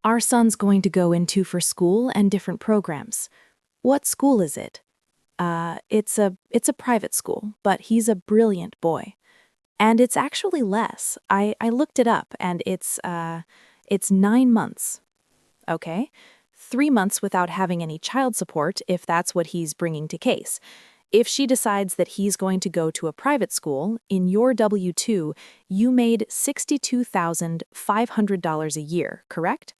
our son's going to go into for school and different programs. What school is it? It's a private school, but he's a brilliant boy. And it's actually less. I looked it up, and it's 9 months. Okay? 3 months without having any child support, if that's what he's bringing to case. If she decides that he's going to go to a private school, in your W-2, you made $62,500 a year, correct?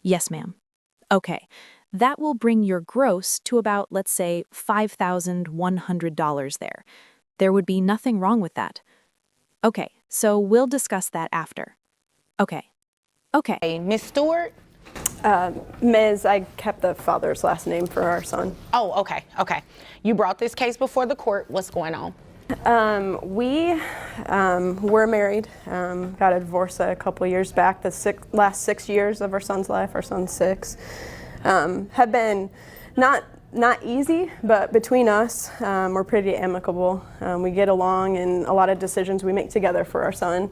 Yes, ma'am. Okay. That will bring your gross to about, let's say, $5,100 there. There would be nothing wrong with that. Okay, so we'll discuss that after. Okay. Okay. Hey, Miss Stewart? Ms., I kept the father's last name for our son. Oh, okay. You brought this case before the court. What's going on? We were married, got a divorce a couple years back. The last 6 years of our son's life, our son's 6, have been not easy, but between us, we're pretty amicable. We get along, and a lot of decisions we make together for our son.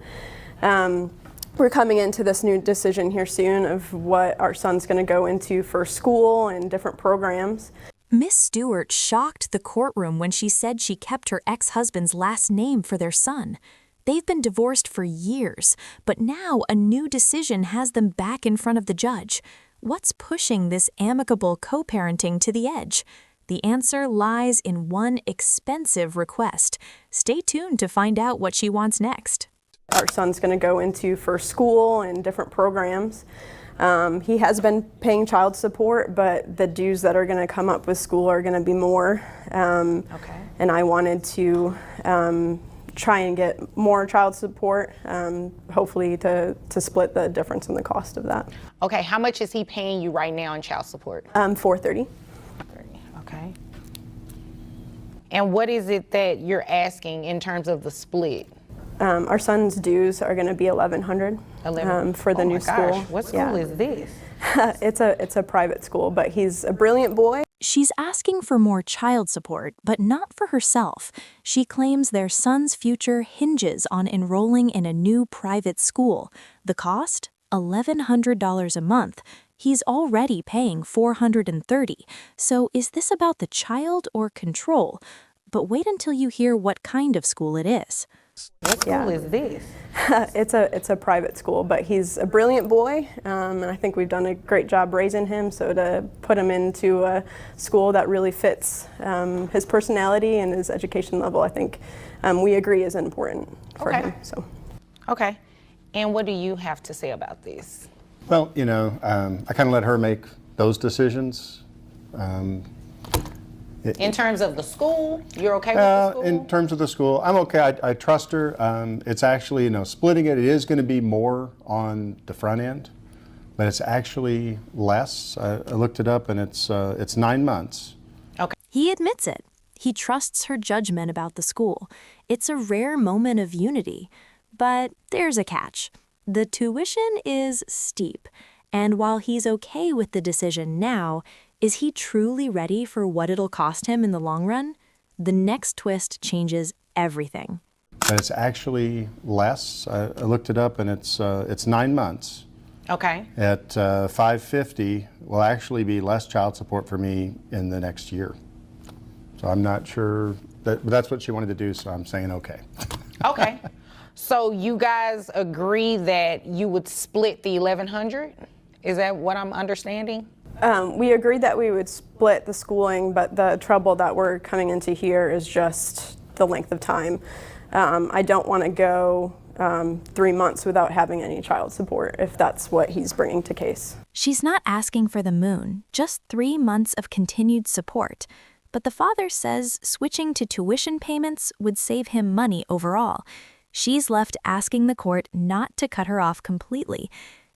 We're coming into this new decision here soon of what our son's going to go into for school and different programs. Miss Stewart shocked the courtroom when she said she kept her ex-husband's last name for their son. They've been divorced for years, but now a new decision has them back in front of the judge. What's pushing this amicable co-parenting to the edge? The answer lies in one expensive request. Stay tuned to find out what she wants next. Our son's going to go into for school and different programs. He has been paying child support, but the dues that are going to come up with school are going to be more. Okay. And I wanted to try and get more child support, hopefully to split the difference in the cost of that. Okay, how much is he paying you right now in child support? $430. Okay. And what is it that you're asking in terms of the split? Our son's dues are going to be $1,100 for the new school. Gosh, what school is this? It's a private school, but he's a brilliant boy. She's asking for more child support, but not for herself. She claims their son's future hinges on enrolling in a new private school. The cost? $1,100 a month. He's already paying $430. So is this about the child or control? But wait until you hear what kind of school it is. What school is this? It's a private school, but he's a brilliant boy, and I think we've done a great job raising him. So to put him into a school that really fits his personality and his education level, I think we agree is important for him. So. Okay. And what do you have to say about this? Well, I kind of let her make those decisions. In terms of the school, you're okay with the school? In terms of the school, I'm okay. I trust her. It's actually, splitting it is going to be more on the front end, but it's actually less. I looked it up, and it's 9 months. Okay. He admits it. He trusts her judgment about the school. It's a rare moment of unity. But there's a catch. The tuition is steep, and while he's okay with the decision now, is he truly ready for what it'll cost him in the long run? The next twist changes everything. But it's actually less. I looked it up, and it's 9 months. Okay. At $550 will actually be less child support for me in the next year. So I'm not sure but that's what she wanted to do. So I'm saying okay. Okay. So you guys agree that you would split the $1,100? Is that what I'm understanding? We agreed that we would split the schooling, but the trouble that we're coming into here is just the length of time. I don't want to go 3 months without having any child support, if that's what he's bringing to case. She's not asking for the moon, just 3 months of continued support. But the father says switching to tuition payments would save him money overall. She's left asking the court not to cut her off completely.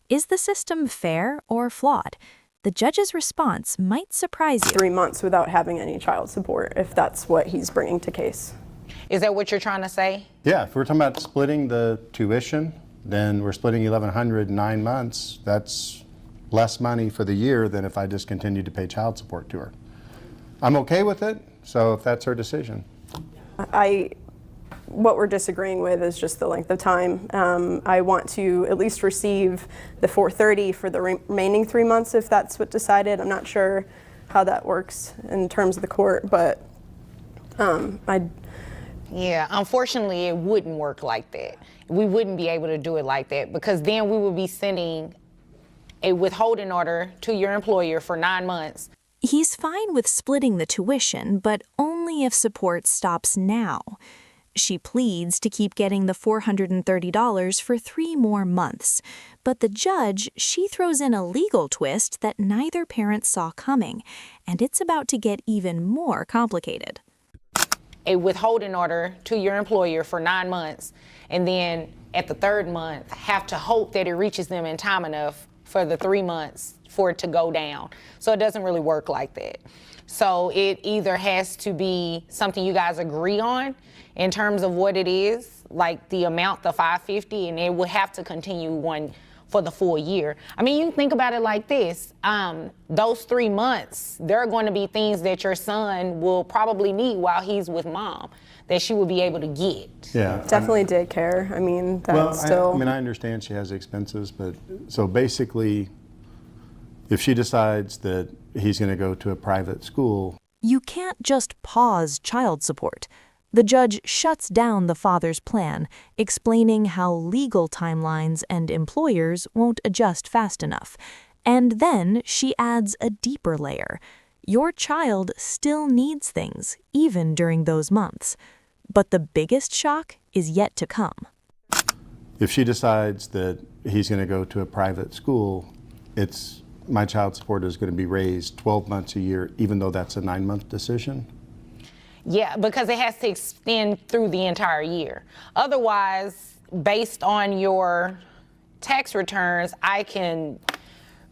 Is the system fair or flawed? The judge's response might surprise you. 3 months without having any child support, if that's what he's bringing to case. Is that what you're trying to say? Yeah, if we're talking about splitting the tuition, then we're splitting $1,100 in 9 months. That's less money for the year than if I just continued to pay child support to her. I'm okay with it, so if that's her decision. what we're disagreeing with is just the length of time. I want to at least receive the $430 for the remaining 3 months if that's what decided. I'm not sure how that works in terms of the court, but Yeah, unfortunately, it wouldn't work like that. We wouldn't be able to do it like that because then we would be sending a withholding order to your employer for 9 months. He's fine with splitting the tuition, but only if support stops now. She pleads to keep getting the $430 for 3 more months. But the judge, she throws in a legal twist that neither parent saw coming, and it's about to get even more complicated. A withholding order to your employer for 9 months, and then at the 3rd month, have to hope that it reaches them in time enough for the 3 months for it to go down. So it doesn't really work like that. So it either has to be something you guys agree on in terms of what it is, like the amount, the $550, and it would have to continue one for the full year. I mean, you think about it like this. Those 3 months, there are going to be things that your son will probably need while he's with mom that she will be able to get. Yeah. definitely daycare. I mean, that's Well, still. I mean, I understand she has expenses, but so basically, if she decides that he's going to go to a private school. You can't just pause child support. The judge shuts down the father's plan, explaining how legal timelines and employers won't adjust fast enough. And then she adds a deeper layer. Your child still needs things, even during those months. But the biggest shock is yet to come. If she decides that he's going to go to a private school, my child support is going to be raised 12 months a year, even though that's a 9-month decision. Yeah, because it has to extend through the entire year. Otherwise, based on your tax returns, I can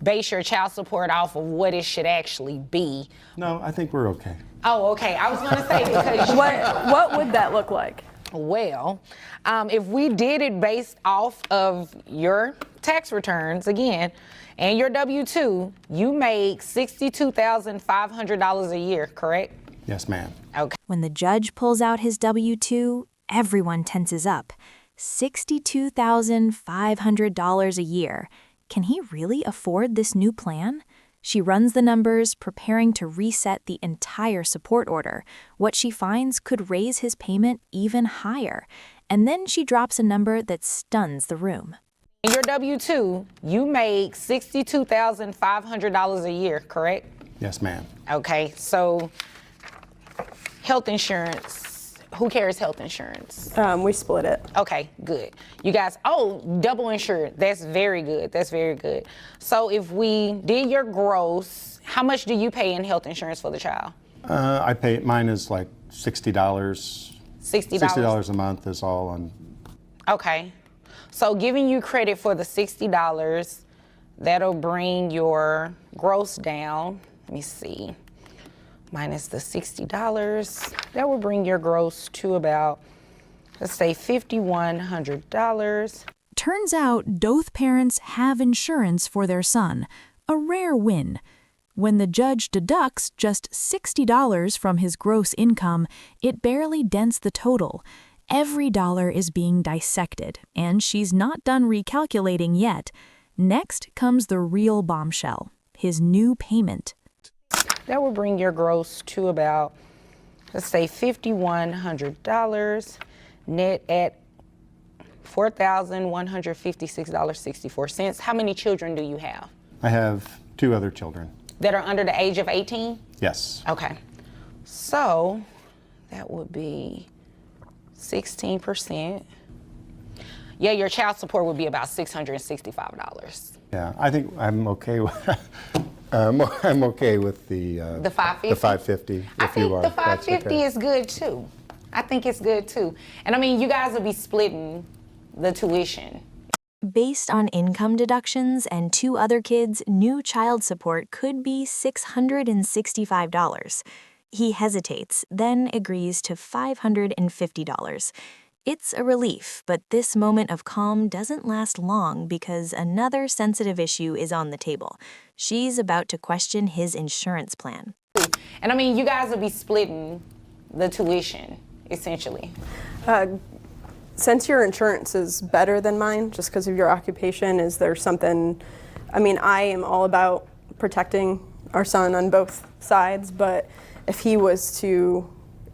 base your child support off of what it should actually be. No, I think we're okay. Oh, okay. I was going to say because What would that look like? well, if we did it based off of your tax returns again and your W-2, you make $62,500 a year, correct? Yes, ma'am. Okay. When the judge pulls out his W-2, everyone tenses up. $62,500 a year. Can he really afford this new plan? She runs the numbers, preparing to reset the entire support order. What she finds could raise his payment even higher. And then she drops a number that stuns the room. In your W-2, you make $62,500 a year, correct? Yes, ma'am. Okay, so health insurance, who carries health insurance? We split it. Okay, good. You guys, double insured. That's very good. That's very good. So if we did your gross, how much do you pay in health insurance for the child? Mine is like $60. $60? $60 a month is all on. Okay. So giving you credit for the $60, that'll bring your gross down. Let me see. Minus the $60, that will bring your gross to about, let's say, $5,100. Turns out Doth parents have insurance for their son, a rare win. When the judge deducts just $60 from his gross income, it barely dents the total. Every dollar is being dissected, and she's not done recalculating yet. Next comes the real bombshell, his new payment. That will bring your gross to about, let's say, $5,100, net at $4,156.64. How many children do you have? I have 2 other children. That are under the age of 18? Yes. Okay. So that would be 16%. Yeah, your child support would be about $665. Yeah, I think I'm okay with. I'm okay with the $550? The $550. I think the $550 is good too. I think it's good too. And I mean, you guys will be splitting the tuition. Based on income deductions and 2 other kids, new child support could be $665. He hesitates, then agrees to $550. It's a relief, but this moment of calm doesn't last long because another sensitive issue is on the table. She's about to question his insurance plan. And I mean, you guys will be splitting the tuition, essentially. since your insurance is better than mine, just because of your occupation, is there something, I mean, I am all about protecting our son on both sides, but if he was to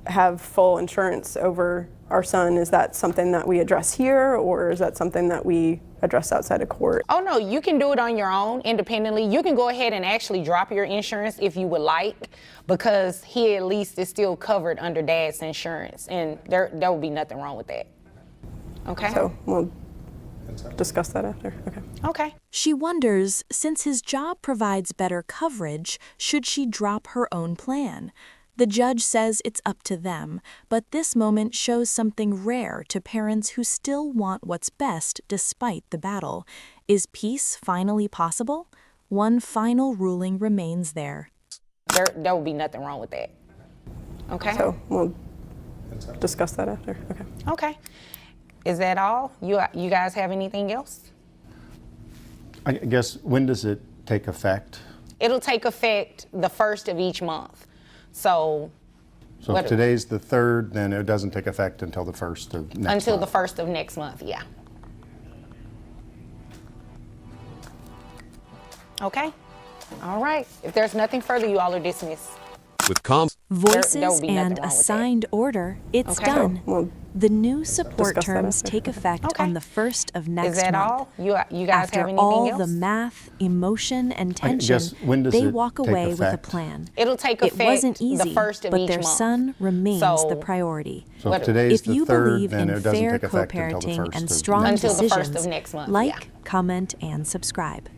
have full insurance over our son, is that something that we address here, or is that something that we address outside of court? Oh no, you can do it on your own independently. You can go ahead and actually drop your insurance if you would like, because he at least is still covered under Dad's insurance, and there will be nothing wrong with that. Okay? So we'll discuss that after. Okay. Okay. She wonders, since his job provides better coverage, should she drop her own plan? The judge says it's up to them, but this moment shows something rare to parents who still want what's best despite the battle. Is peace finally possible? One final ruling remains there. There will be nothing wrong with that. Okay? So we'll discuss that after. Okay. Okay. Is that all? You guys have anything else? I guess, when does it take effect? It'll take effect the 1st of each month. So if today's the 3rd, then it doesn't take effect until the 1st of next month. Until the 1st of next month, yeah. Okay. All right. If there's nothing further, you all are dismissed. With Voices There will be nothing and wrong with that. assigned order, it's Okay. done. So we'll The new support discuss that terms after. take effect Okay. on the 1st of next Is that month. all? You guys After have anything all else? the math, emotion, and tension, guess, when does they it walk take away with a effect? plan. It'll take It effect wasn't easy, the 1st of but each their month. son remains So- the priority. So What- if today's If the you 3rd, believe then in it doesn't fair take effect until the co-parenting 1st and of strong next Until month. the 1st of decisions, next month, like, yeah. comment, and subscribe.